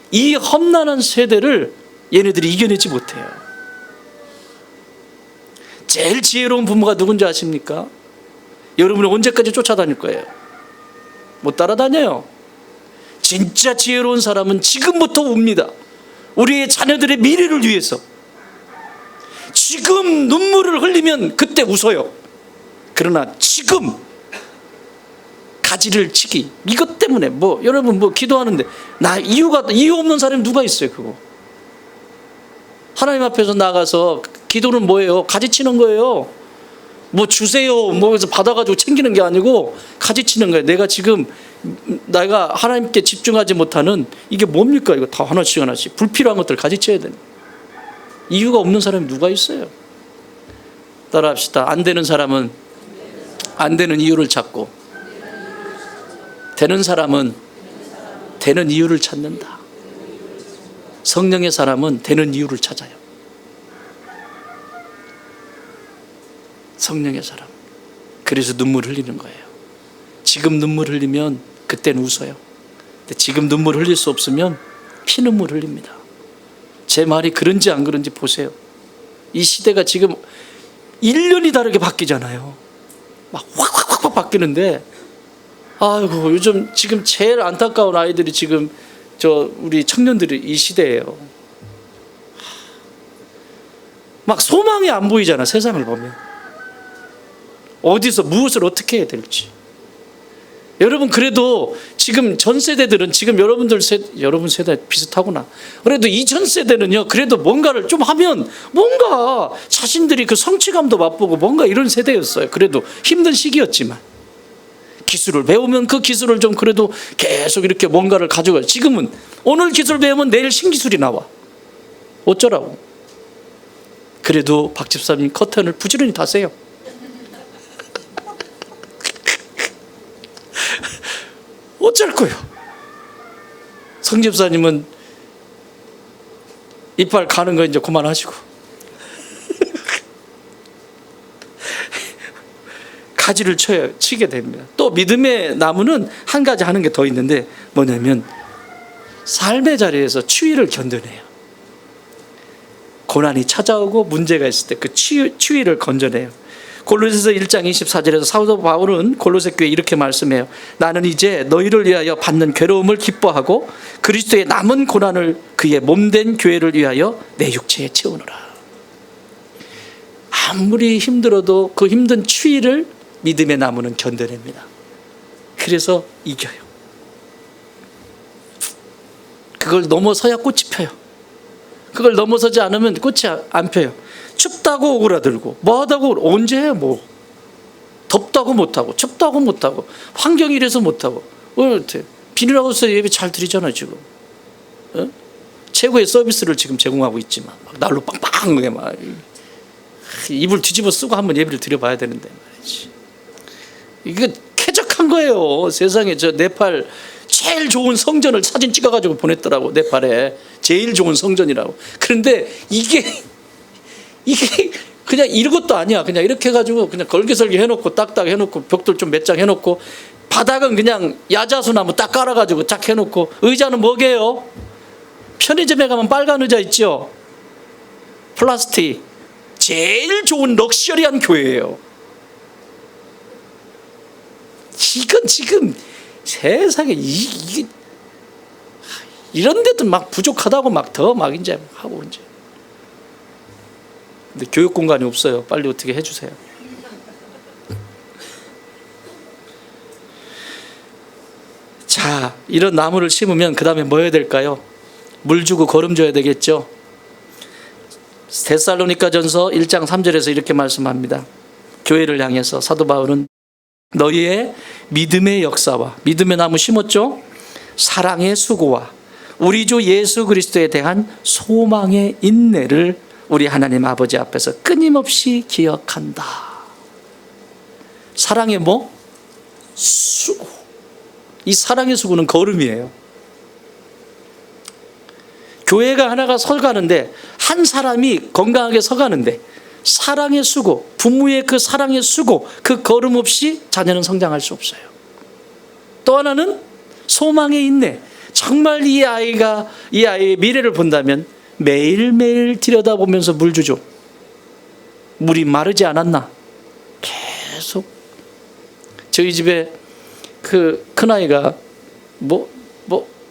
이 험난한 세대를 얘네들이 이겨내지 못해요. 제일 지혜로운 부모가 누군지 아십니까? 여러분이 언제까지 쫓아다닐 거예요? 못 따라다녀요. 진짜 지혜로운 사람은 지금부터 웁니다. 우리의 자녀들의 미래를 위해서. 지금 눈물을 흘리면 그때 웃어요. 그러나 지금 가지를 치기, 이것 때문에 여러분 기도하는데 이유 없는 사람이 누가 있어요? 그거 하나님 앞에서 나가서 기도는 뭐예요? 가지치는 거예요. 주세요 그래서 받아가지고 챙기는 게 아니고 가지치는 거예요. 내가 하나님께 집중하지 못하는 이게 뭡니까? 이거 다 하나씩 불필요한 것들 가지쳐야 되는. 이유가 없는 사람이 누가 있어요? 따라합시다. 안 되는 사람은 안 되는 이유를 찾고, 되는 사람은 되는 이유를 찾는다. 성령의 사람은 되는 이유를 찾아요. 성령의 사람. 그래서 눈물 흘리는 거예요. 지금 눈물 흘리면 그때는 웃어요. 근데 지금 눈물 흘릴 수 없으면 피눈물 흘립니다. 제 말이 그런지 안 그런지 보세요. 이 시대가 지금 1년이 다르게 바뀌잖아요. 막 확 바뀌는데, 아이고, 요즘 지금 제일 안타까운 아이들이 지금 우리 청년들이 이 시대예요. 막 소망이 안 보이잖아, 세상을 보면. 어디서 무엇을 어떻게 해야 될지. 여러분, 그래도 지금 전 세대들은, 지금 여러분 세대 비슷하구나. 그래도 이전 세대는요, 그래도 뭔가를 좀 하면 뭔가 자신들이 그 성취감도 맛보고 뭔가 이런 세대였어요. 그래도 힘든 시기였지만 기술을 배우면 그 기술을 좀 그래도 계속 이렇게 뭔가를 가져가요. 지금은 오늘 기술 배우면 내일 신기술이 나와. 어쩌라고. 그래도 박 집사님 커튼을 부지런히 다세요. 어쩔 거예요. 성 집사님은 이빨 가는 거 이제 그만하시고 가지를 치게 됩니다. 또 믿음의 나무는 한 가지 하는 게 더 있는데 뭐냐면 삶의 자리에서 추위를 견뎌내요. 고난이 찾아오고 문제가 있을 때 그 추위를 건져내요. 골로새서 1장 24절에서 사도 바울은 골로새 교회에 이렇게 말씀해요. 나는 이제 너희를 위하여 받는 괴로움을 기뻐하고 그리스도의 남은 고난을 그의 몸된 교회를 위하여 내 육체에 채우노라. 아무리 힘들어도 그 힘든 추위를 믿음의 나무는 견뎌냅니다. 그래서 이겨요. 그걸 넘어서야 꽃이 펴요. 그걸 넘어서지 않으면 꽃이 안 펴요. 춥다고 오그라들고 뭐하다고 언제 해? 덥다고 못하고 춥다고 못하고 환경이 이래서 못하고 비닐하우스 예배 잘 드리잖아요. 지금 최고의 서비스를 지금 제공하고 있지만 날로 빵빵하게 막 이불 뒤집어 쓰고 한번 예배를 드려봐야 되는데 말이지. 이게 쾌적한 거예요. 세상에 네팔 제일 좋은 성전을 사진 찍어가지고 보냈더라고. 네팔에 제일 좋은 성전이라고. 그런데 이게 그냥 이것도 아니야. 그냥 이렇게 해가지고 그냥 걸개설계 해놓고 딱딱 해놓고 벽돌 좀 몇 장 해놓고 바닥은 그냥 야자수나무 딱 깔아가지고 딱 해놓고 의자는 뭐게요? 편의점에 가면 빨간 의자 있죠? 플라스틱. 제일 좋은 럭셔리한 교회예요. 이건 지금 세상에 이게 이런 데도 막 부족하다고 막 더 막 이제 하고 이제. 근데 교육 공간이 없어요. 빨리 어떻게 해주세요. 자, 이런 나무를 심으면 그 다음에 뭐 해야 될까요? 물 주고 거름 줘야 되겠죠. 데살로니가전서 1장 3절에서 이렇게 말씀합니다. 교회를 향해서 사도 바울은 너희의 믿음의 역사와 믿음의 나무 심었죠? 사랑의 수고와 우리 주 예수 그리스도에 대한 소망의 인내를 우리 하나님 아버지 앞에서 끊임없이 기억한다. 사랑의 수고. 이 사랑의 수고는 걸음이에요. 교회가 하나가 서가는데 한 사람이 건강하게 서가는데 사랑의 수고, 부모의 그 사랑의 수고, 그 걸음 없이 자녀는 성장할 수 없어요. 또 하나는 소망의 인내. 정말 이 아이의 미래를 본다면 매일매일 들여다보면서 물 주죠. 물이 마르지 않았나? 계속. 저희 집에 그 큰아이가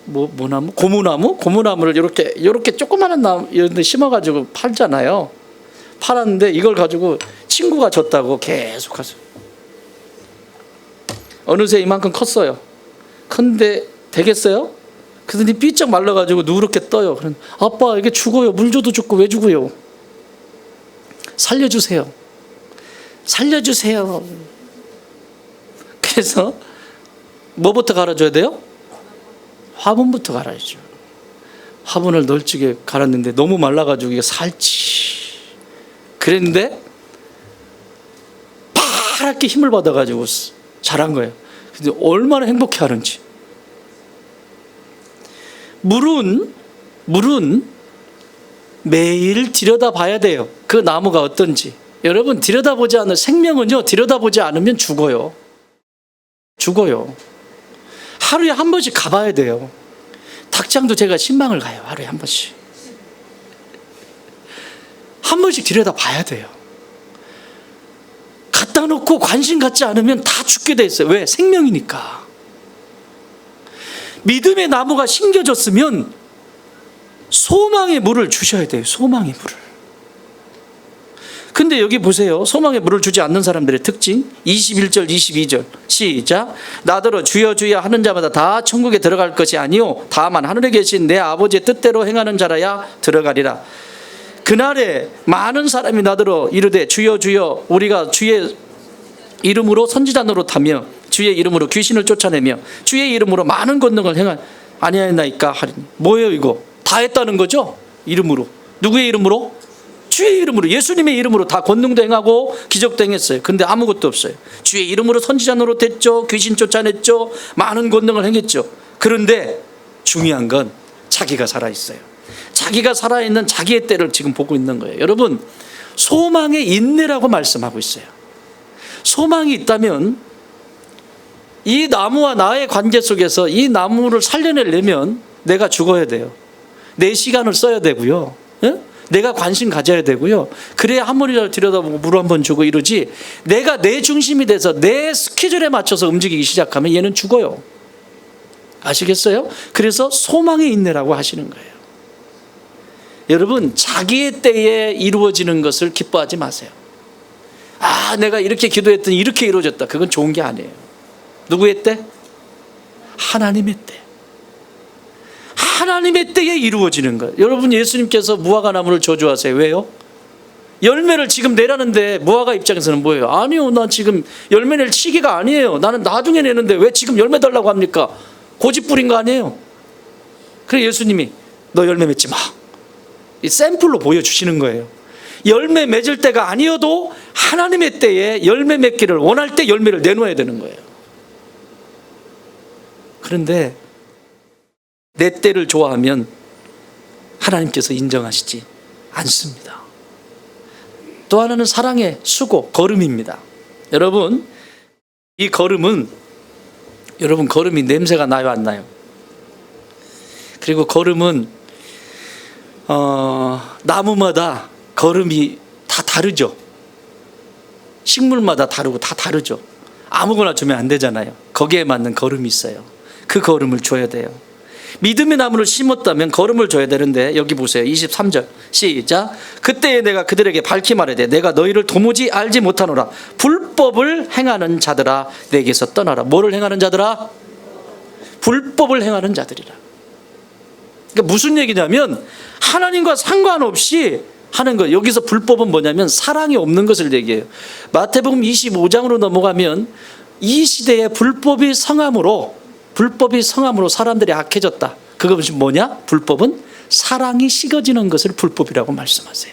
나무? 고무나무를 이렇게 조그마한 나무 이런 데 심어가지고 팔잖아요. 팔았는데 이걸 가지고 친구가 줬다고 계속 하죠. 어느새 이만큼 컸어요. 큰데 되겠어요? 그러더니 삐쩍 말라가지고 누렇게 떠요. 그럼 아빠 이게 죽어요. 물 줘도 죽고 왜 죽어요? 살려주세요. 살려주세요. 그래서 뭐부터 갈아줘야 돼요? 화분부터 갈아야죠. 화분을 널찍게 갈았는데 너무 말라가지고 이게 살지. 그랬는데 파랗게 힘을 받아가지고 자란 거예요. 근데 얼마나 행복해하는지. 물은 매일 들여다봐야 돼요. 그 나무가 어떤지. 여러분 들여다보지 않는 생명은요, 들여다보지 않으면 죽어요. 하루에 한 번씩 가봐야 돼요. 닭장도 제가 신방을 가요. 하루에 한 번씩. 한 번씩 들여다봐야 돼요. 갖다 놓고 관심 갖지 않으면 다 죽게 돼 있어요. 왜? 생명이니까. 믿음의 나무가 심겨졌으면 소망의 물을 주셔야 돼요. 소망의 물을. 근데 여기 보세요. 소망의 물을 주지 않는 사람들의 특징 21절 22절 시작. 나더러 주여 주여 하는 자마다 다 천국에 들어갈 것이 아니요 다만 하늘에 계신 내 아버지의 뜻대로 행하는 자라야 들어가리라. 그날에 많은 사람이 나더러 이르되 주여 주여 우리가 주의 이름으로 선지자 노릇하며 주의 이름으로 귀신을 쫓아내며 주의 이름으로 많은 권능을 행한 아니하였나이까 하리니. 뭐예요 이거? 다 했다는 거죠? 이름으로. 누구의 이름으로? 주의 이름으로, 예수님의 이름으로 다 권능도 행하고 기적도 행했어요. 근데 아무것도 없어요. 주의 이름으로 선지자 노릇했죠. 귀신 쫓아냈죠. 많은 권능을 행했죠. 그런데 중요한 건 자기가 살아있어요. 자기가 살아있는 자기의 때를 지금 보고 있는 거예요. 여러분 소망의 인내라고 말씀하고 있어요. 소망이 있다면 이 나무와 나의 관계 속에서 이 나무를 살려내려면 내가 죽어야 돼요. 내 시간을 써야 되고요. 내가 관심 가져야 되고요. 그래야 한 번이라도 들여다보고 물 한 번 주고 이러지, 내가 내 중심이 돼서 내 스케줄에 맞춰서 움직이기 시작하면 얘는 죽어요. 아시겠어요? 그래서 소망의 인내라고 하시는 거예요. 여러분 자기의 때에 이루어지는 것을 기뻐하지 마세요. 아 내가 이렇게 기도했더니 이렇게 이루어졌다. 그건 좋은 게 아니에요. 누구의 때? 하나님의 때. 하나님의 때에 이루어지는 거예요. 여러분 예수님께서 무화과 나무를 저주하세요. 왜요? 열매를 지금 내라는데 무화과 입장에서는 뭐예요? 아니요 난 지금 열매 낼 시기가 아니에요. 나는 나중에 내는데 왜 지금 열매 달라고 합니까? 고집 부린 거 아니에요? 그래 예수님이 너 열매 맺지 마. 이 샘플로 보여주시는 거예요. 열매 맺을 때가 아니어도 하나님의 때에 열매 맺기를 원할 때 열매를 내놓아야 되는 거예요. 그런데 내 때를 좋아하면 하나님께서 인정하시지 않습니다. 또 하나는 사랑의 수고, 걸음입니다. 여러분 이 걸음은 여러분 걸음이 냄새가 나요 안 나요? 그리고 걸음은 나무마다 걸음이 다 다르죠. 식물마다 다르고 다 다르죠. 아무거나 주면 안 되잖아요. 거기에 맞는 걸음이 있어요. 그 걸음을 줘야 돼요. 믿음의 나무를 심었다면 걸음을 줘야 되는데 여기 보세요. 23절 시작. 그때에 내가 그들에게 밝히 말하되 내가 너희를 도무지 알지 못하노라. 불법을 행하는 자들아 내게서 떠나라. 뭐를 행하는 자들아? 불법을 행하는 자들이라. 그러니까 무슨 얘기냐면 하나님과 상관없이 하는 거. 여기서 불법은 뭐냐면 사랑이 없는 것을 얘기해요. 마태복음 25장으로 넘어가면 이 시대에 불법이 성함으로 사람들이 악해졌다. 그것이 뭐냐? 불법은 사랑이 식어지는 것을 불법이라고 말씀하세요.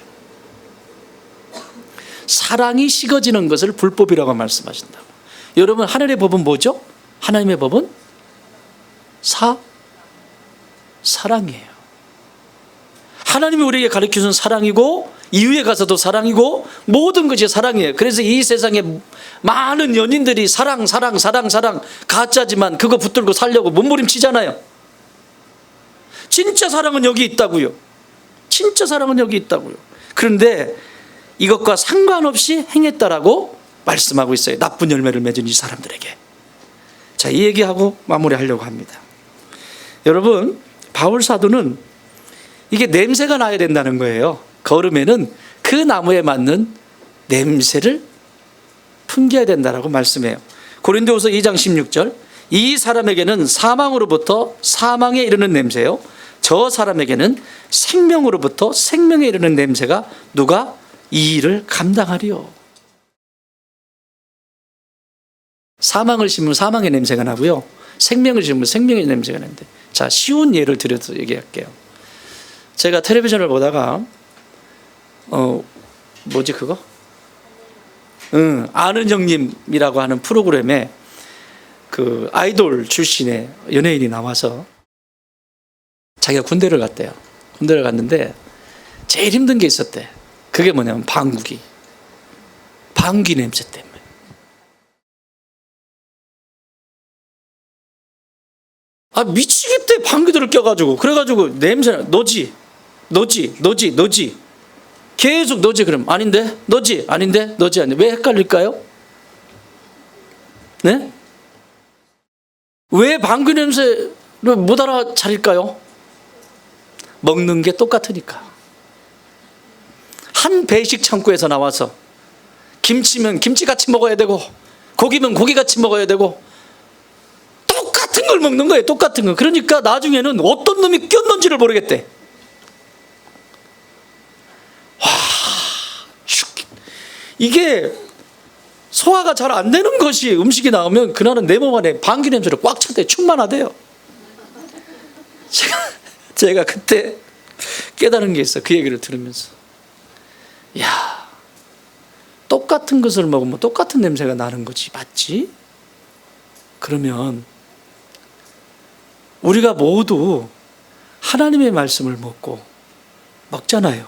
사랑이 식어지는 것을 불법이라고 말씀하신다고. 여러분 하늘의 법은 뭐죠? 하나님의 법은 사랑이에요. 하나님이 우리에게 가르쳐준 사랑이고 이후에 가서도 사랑이고 모든 것이 사랑이에요. 그래서 이 세상에 많은 연인들이 사랑 가짜지만 그거 붙들고 살려고 몸부림치잖아요. 진짜 사랑은 여기 있다고요. 진짜 사랑은 여기 있다고요. 그런데 이것과 상관없이 행했다라고 말씀하고 있어요. 나쁜 열매를 맺은 이 사람들에게. 자, 이 얘기하고 마무리하려고 합니다. 여러분, 바울 사도는 이게 냄새가 나야 된다는 거예요. 걸음에는 그 나무에 맞는 냄새를 풍겨야 된다라고 말씀해요. 고린도후서 2장 16절, 이 사람에게는 사망으로부터 사망에 이르는 냄새요, 저 사람에게는 생명으로부터 생명에 이르는 냄새가 누가 이 일을 감당하리요. 사망을 심으면 사망의 냄새가 나고요, 생명을 심으면 생명의 냄새가 나는데, 자, 쉬운 예를 들어서 얘기할게요. 제가 텔레비전을 보다가 뭐지 그거? 아는 형님이라고 하는 프로그램에 그 아이돌 출신의 연예인이 나와서 자기가 군대를 갔대요. 군대를 갔는데 제일 힘든 게 있었대. 그게 뭐냐면 방귀 냄새 때문에. 아, 미치겠대. 방귀들을 껴가지고. 그래가지고 냄새, 너지 계속 너지. 그럼 아닌데, 너지 아닌데, 너지 아닌데. 왜 헷갈릴까요? 네? 왜 방귀 냄새를 못 알아차릴까요? 먹는 게 똑같으니까. 한 배식 창고에서 나와서 김치면 김치같이 먹어야 되고, 고기면 고기같이 먹어야 되고, 똑같은 걸 먹는 거예요. 똑같은 거. 그러니까 나중에는 어떤 놈이 꼈는지를 모르겠대. 와, 이게 소화가 잘 안 되는 것이 음식이 나오면 그날은 내 몸 안에 방귀 냄새를 꽉 찼대. 충만하대요. 제가 그때 깨달은 게 있어. 그 얘기를 들으면서, 야, 똑같은 것을 먹으면 똑같은 냄새가 나는 거지, 맞지? 그러면 우리가 모두 하나님의 말씀을 먹잖아요.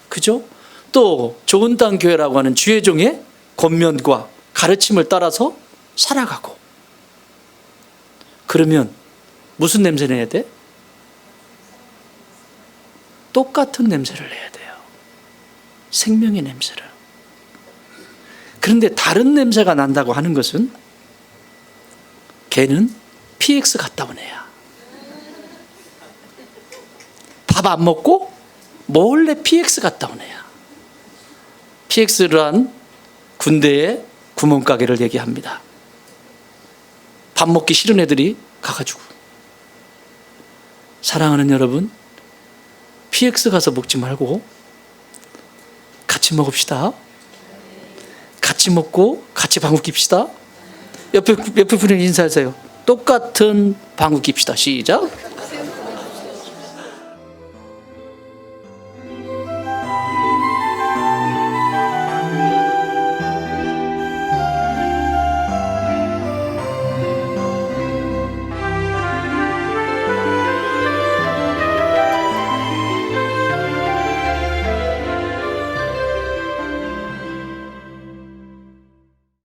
그죠? 또 좋은 땅 교회라고 하는 주의 종의 권면과 가르침을 따라서 살아가고. 그러면 무슨 냄새 내야 돼? 똑같은 냄새를 내야 돼요. 생명의 냄새를. 그런데 다른 냄새가 난다고 하는 것은 걔는 PX 갔다 온 애야. 밥 안 먹고 몰래 PX 갔다 온 애야. PX란 군대의 구멍가게를 얘기합니다. 밥 먹기 싫은 애들이 가가지고. 사랑하는 여러분, PX 가서 먹지 말고 같이 먹읍시다. 같이 먹고 같이 방귀 낍시다. 옆에 분에게 인사하세요. 똑같은 방귀 낍시다. 시작.